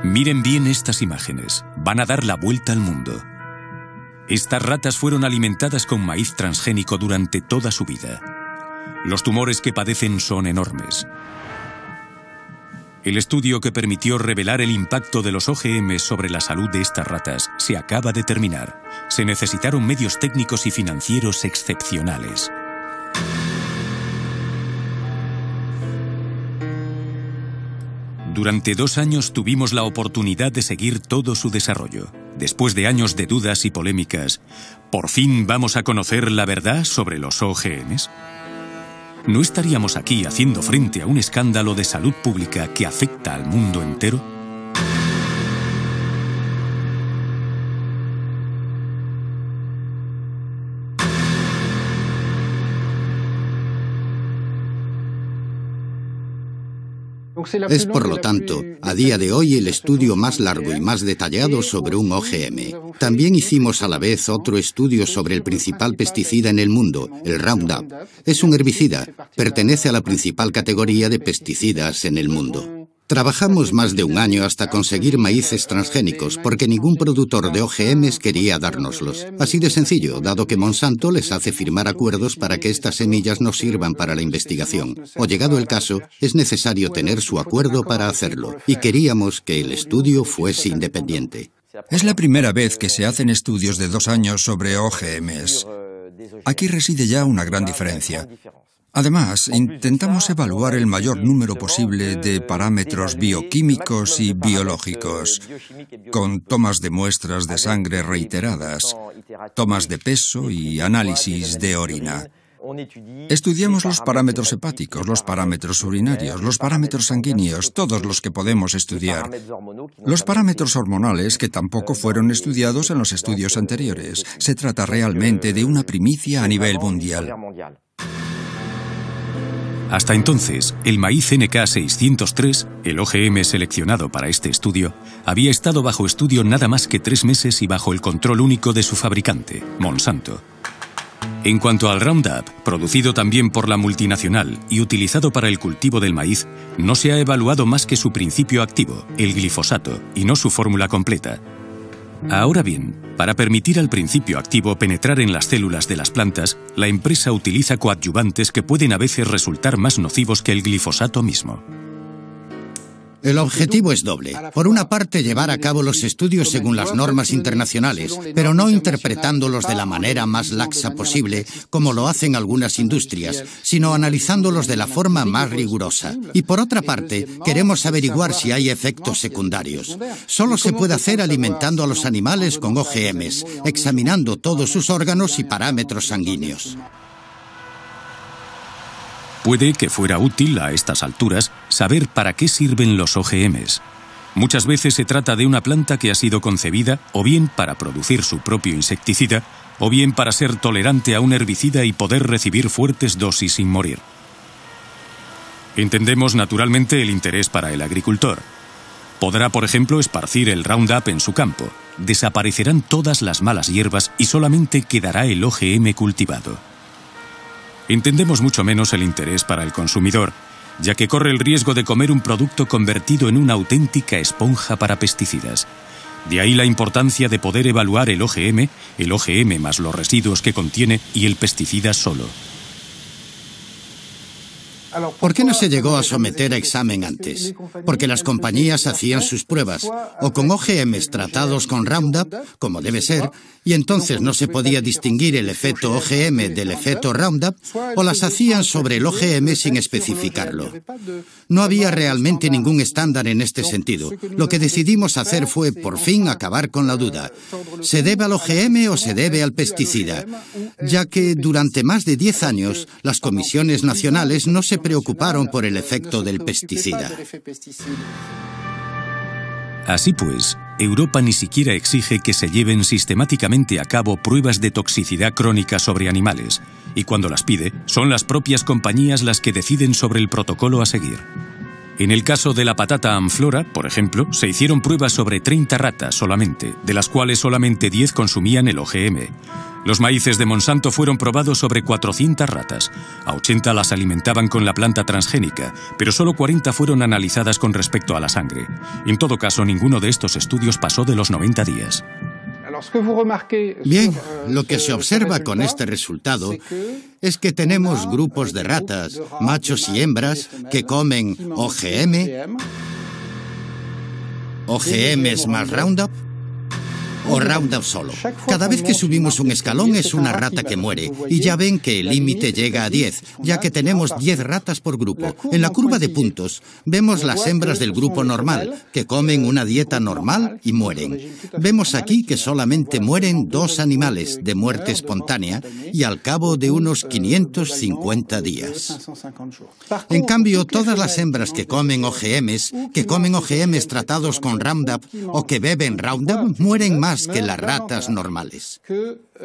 Miren bien estas imágenes. Van a dar la vuelta al mundo. Estas ratas fueron alimentadas con maíz transgénico durante toda su vida. Los tumores que padecen son enormes. El estudio que permitió revelar el impacto de los OGM sobre la salud de estas ratas se acaba de terminar. Se necesitaron medios técnicos y financieros excepcionales. Durante 2 años tuvimos la oportunidad de seguir todo su desarrollo. Después de años de dudas y polémicas, ¿por fin vamos a conocer la verdad sobre los OGMs? ¿No estaríamos aquí haciendo frente a un escándalo de salud pública que afecta al mundo entero? Es, por lo tanto, a día de hoy el estudio más largo y más detallado sobre un OGM. También hicimos a la vez otro estudio sobre el principal pesticida en el mundo, el Roundup. Es un herbicida, pertenece a la principal categoría de pesticidas en el mundo. Trabajamos más de 1 año hasta conseguir maíces transgénicos, porque ningún productor de OGMs quería dárnoslos. Así de sencillo, dado que Monsanto les hace firmar acuerdos para que estas semillas no sirvan para la investigación. O llegado el caso, es necesario tener su acuerdo para hacerlo, y queríamos que el estudio fuese independiente. Es la primera vez que se hacen estudios de 2 años sobre OGMs. Aquí reside ya una gran diferencia. Además, intentamos evaluar el mayor número posible de parámetros bioquímicos y biológicos, con tomas de muestras de sangre reiteradas, tomas de peso y análisis de orina. Estudiamos los parámetros hepáticos, los parámetros urinarios, los parámetros sanguíneos, todos los que podemos estudiar. Los parámetros hormonales que tampoco fueron estudiados en los estudios anteriores. Se trata realmente de una primicia a nivel mundial. Hasta entonces, el maíz NK603, el OGM seleccionado para este estudio, había estado bajo estudio nada más que 3 meses y bajo el control único de su fabricante, Monsanto. En cuanto al Roundup, producido también por la multinacional y utilizado para el cultivo del maíz, no se ha evaluado más que su principio activo, el glifosato, y no su fórmula completa. Ahora bien, para permitir al principio activo penetrar en las células de las plantas, la empresa utiliza coadyuvantes que pueden a veces resultar más nocivos que el glifosato mismo. El objetivo es doble. Por una parte, llevar a cabo los estudios según las normas internacionales, pero no interpretándolos de la manera más laxa posible, como lo hacen algunas industrias, sino analizándolos de la forma más rigurosa. Y por otra parte, queremos averiguar si hay efectos secundarios. Solo se puede hacer alimentando a los animales con OGMs, examinando todos sus órganos y parámetros sanguíneos. Puede que fuera útil a estas alturas saber para qué sirven los OGMs. Muchas veces se trata de una planta que ha sido concebida o bien para producir su propio insecticida o bien para ser tolerante a un herbicida y poder recibir fuertes dosis sin morir. Entendemos naturalmente el interés para el agricultor. Podrá, por ejemplo, esparcir el Roundup en su campo. Desaparecerán todas las malas hierbas y solamente quedará el OGM cultivado. Entendemos mucho menos el interés para el consumidor, ya que corre el riesgo de comer un producto convertido en una auténtica esponja para pesticidas. De ahí la importancia de poder evaluar el OGM más los residuos que contiene y el pesticida solo. ¿Por qué no se llegó a someter a examen antes? Porque las compañías hacían sus pruebas, o con OGMs tratados con Roundup, como debe ser, y entonces no se podía distinguir el efecto OGM del efecto Roundup, o las hacían sobre el OGM sin especificarlo. No había realmente ningún estándar en este sentido. Lo que decidimos hacer fue, por fin, acabar con la duda. ¿Se debe al OGM o se debe al pesticida? Ya que durante más de 10 años, las comisiones nacionales no se preocuparon por el efecto del pesticida. Así pues, Europa ni siquiera exige que se lleven sistemáticamente a cabo pruebas de toxicidad crónica sobre animales, y cuando las pide, son las propias compañías las que deciden sobre el protocolo a seguir. En el caso de la patata Amflora, por ejemplo, se hicieron pruebas sobre 30 ratas solamente, de las cuales solamente 10 consumían el OGM. Los maíces de Monsanto fueron probados sobre 400 ratas. A 80 las alimentaban con la planta transgénica, pero solo 40 fueron analizadas con respecto a la sangre. En todo caso, ninguno de estos estudios pasó de los 90 días. Bien, lo que se observa con este resultado es que tenemos grupos de ratas, machos y hembras, que comen OGM, OGMs más Roundup o Roundup solo. Cada vez que subimos un escalón es una rata que muere, y ya ven que el límite llega a 10, ya que tenemos 10 ratas por grupo. En la curva de puntos vemos las hembras del grupo normal, que comen una dieta normal y mueren. Vemos aquí que solamente mueren 2 animales de muerte espontánea y al cabo de unos 550 días. En cambio, todas las hembras que comen OGMs tratados con Roundup o que beben Roundup, mueren más que las ratas normales.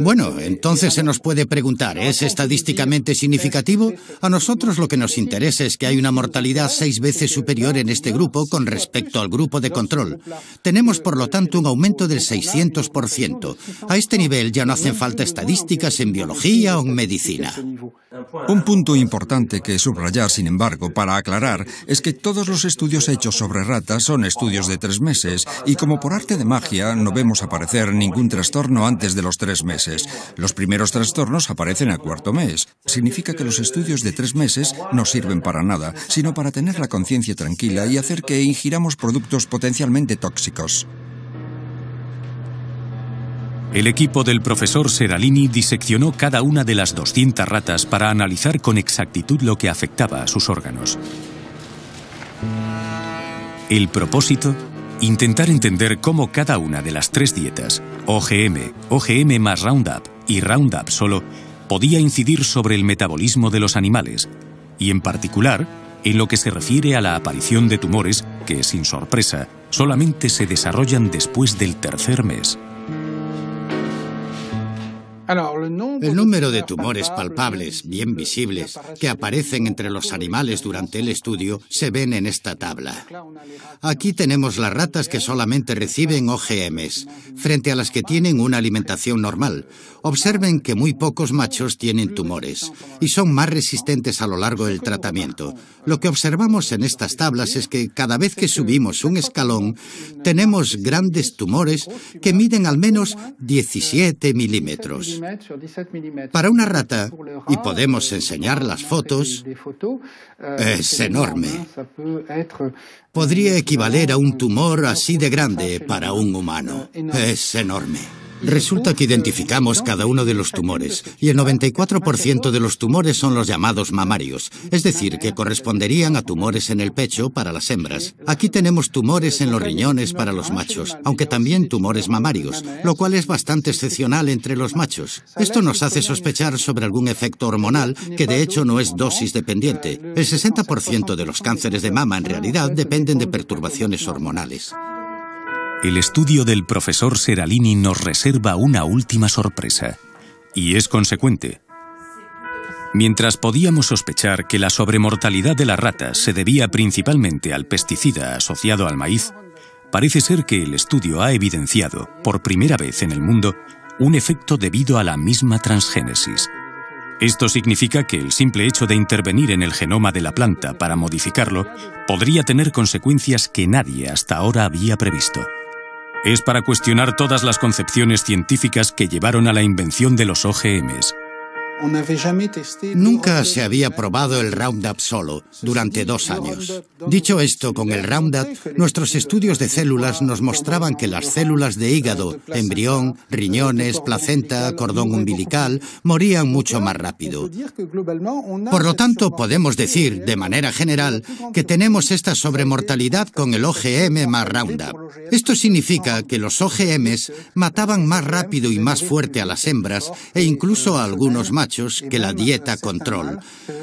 Bueno, entonces se nos puede preguntar, ¿es estadísticamente significativo? A nosotros lo que nos interesa es que hay una mortalidad 6 veces superior en este grupo con respecto al grupo de control. Tenemos, por lo tanto, un aumento del 600%. A este nivel ya no hacen falta estadísticas en biología o en medicina. Un punto importante que subrayar, sin embargo, para aclarar, es que todos los estudios hechos sobre ratas son estudios de 3 meses y como por arte de magia no vemos aparecer ningún trastorno antes de los 3 meses. Los primeros trastornos aparecen al 4.º mes. Significa que los estudios de 3 meses no sirven para nada, sino para tener la conciencia tranquila y hacer que ingiramos productos potencialmente tóxicos. El equipo del profesor Seralini diseccionó cada una de las 200 ratas para analizar con exactitud lo que afectaba a sus órganos. El propósito: intentar entender cómo cada una de las 3 dietas, OGM, OGM más Roundup y Roundup solo, podía incidir sobre el metabolismo de los animales, y en particular, en lo que se refiere a la aparición de tumores que, sin sorpresa, solamente se desarrollan después del 3.er mes. El número de tumores palpables, bien visibles, que aparecen entre los animales durante el estudio, se ven en esta tabla. Aquí tenemos las ratas que solamente reciben OGMs, frente a las que tienen una alimentación normal. Observen que muy pocos machos tienen tumores, y son más resistentes a lo largo del tratamiento. Lo que observamos en estas tablas es que cada vez que subimos un escalón, tenemos grandes tumores que miden al menos 17 milímetros. Para una rata, y podemos enseñar las fotos, es enorme. Podría equivaler a un tumor así de grande para un humano. Es enorme. Resulta que identificamos cada uno de los tumores, y el 94% de los tumores son los llamados mamarios, es decir, que corresponderían a tumores en el pecho para las hembras. Aquí tenemos tumores en los riñones para los machos, aunque también tumores mamarios, lo cual es bastante excepcional entre los machos. Esto nos hace sospechar sobre algún efecto hormonal, que de hecho no es dosis dependiente. El 60% de los cánceres de mama en realidad dependen de perturbaciones hormonales. El estudio del profesor Seralini nos reserva una última sorpresa, y es consecuente. Mientras podíamos sospechar que la sobremortalidad de las ratas se debía principalmente al pesticida asociado al maíz, parece ser que el estudio ha evidenciado, por primera vez en el mundo, un efecto debido a la misma transgénesis. Esto significa que el simple hecho de intervenir en el genoma de la planta para modificarlo podría tener consecuencias que nadie hasta ahora había previsto. Es para cuestionar todas las concepciones científicas que llevaron a la invención de los OGMs. Nunca se había probado el Roundup solo durante 2 años. Dicho esto, con el Roundup, nuestros estudios de células nos mostraban que las células de hígado, embrión, riñones, placenta, cordón umbilical, morían mucho más rápido. Por lo tanto, podemos decir, de manera general, que tenemos esta sobremortalidad con el OGM más Roundup. Esto significa que los OGMs mataban más rápido y más fuerte a las hembras e incluso a algunos machos que la dieta control.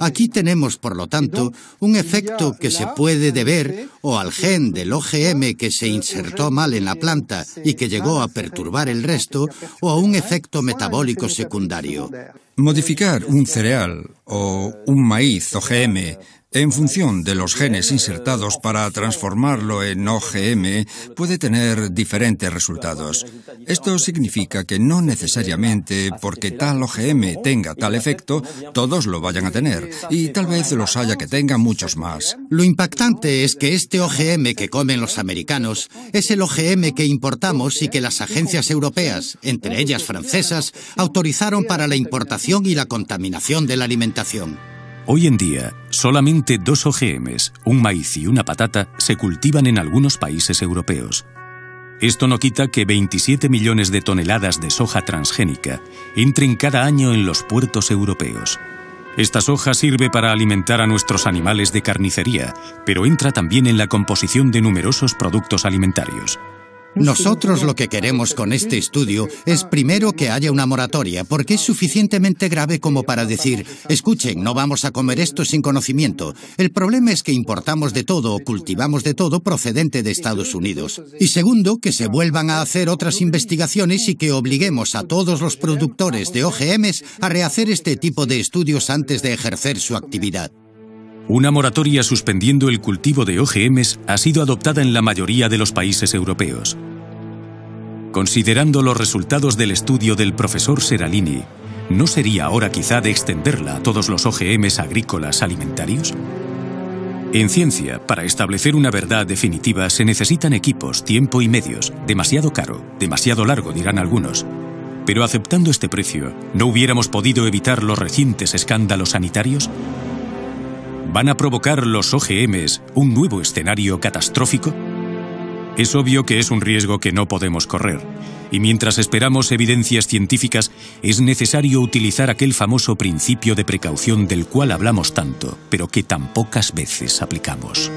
Aquí tenemos, por lo tanto, un efecto que se puede deber o al gen del OGM que se insertó mal en la planta y que llegó a perturbar el resto, o a un efecto metabólico secundario. Modificar un cereal o un maíz OGM en función de los genes insertados para transformarlo en OGM, puede tener diferentes resultados. Esto significa que no necesariamente porque tal OGM tenga tal efecto, todos lo vayan a tener, y tal vez los haya que tengan muchos más. Lo impactante es que este OGM que comen los americanos es el OGM que importamos y que las agencias europeas, entre ellas francesas, autorizaron para la importación y la contaminación de la alimentación. Hoy en día, solamente 2 OGMs, un maíz y una patata, se cultivan en algunos países europeos. Esto no quita que 27 millones de toneladas de soja transgénica entren cada año en los puertos europeos. Esta soja sirve para alimentar a nuestros animales de carnicería, pero entra también en la composición de numerosos productos alimentarios. Nosotros lo que queremos con este estudio es primero que haya una moratoria, porque es suficientemente grave como para decir, escuchen, no vamos a comer esto sin conocimiento. El problema es que importamos de todo o cultivamos de todo procedente de Estados Unidos. Y segundo, que se vuelvan a hacer otras investigaciones y que obliguemos a todos los productores de OGMs a rehacer este tipo de estudios antes de ejercer su actividad. Una moratoria suspendiendo el cultivo de OGMs ha sido adoptada en la mayoría de los países europeos. Considerando los resultados del estudio del profesor Seralini, ¿no sería hora quizá de extenderla a todos los OGMs agrícolas alimentarios? En ciencia, para establecer una verdad definitiva se necesitan equipos, tiempo y medios. Demasiado caro, demasiado largo, dirán algunos. Pero aceptando este precio, ¿no hubiéramos podido evitar los recientes escándalos sanitarios? ¿Van a provocar los OGMs un nuevo escenario catastrófico? Es obvio que es un riesgo que no podemos correr, y mientras esperamos evidencias científicas, es necesario utilizar aquel famoso principio de precaución del cual hablamos tanto, pero que tan pocas veces aplicamos.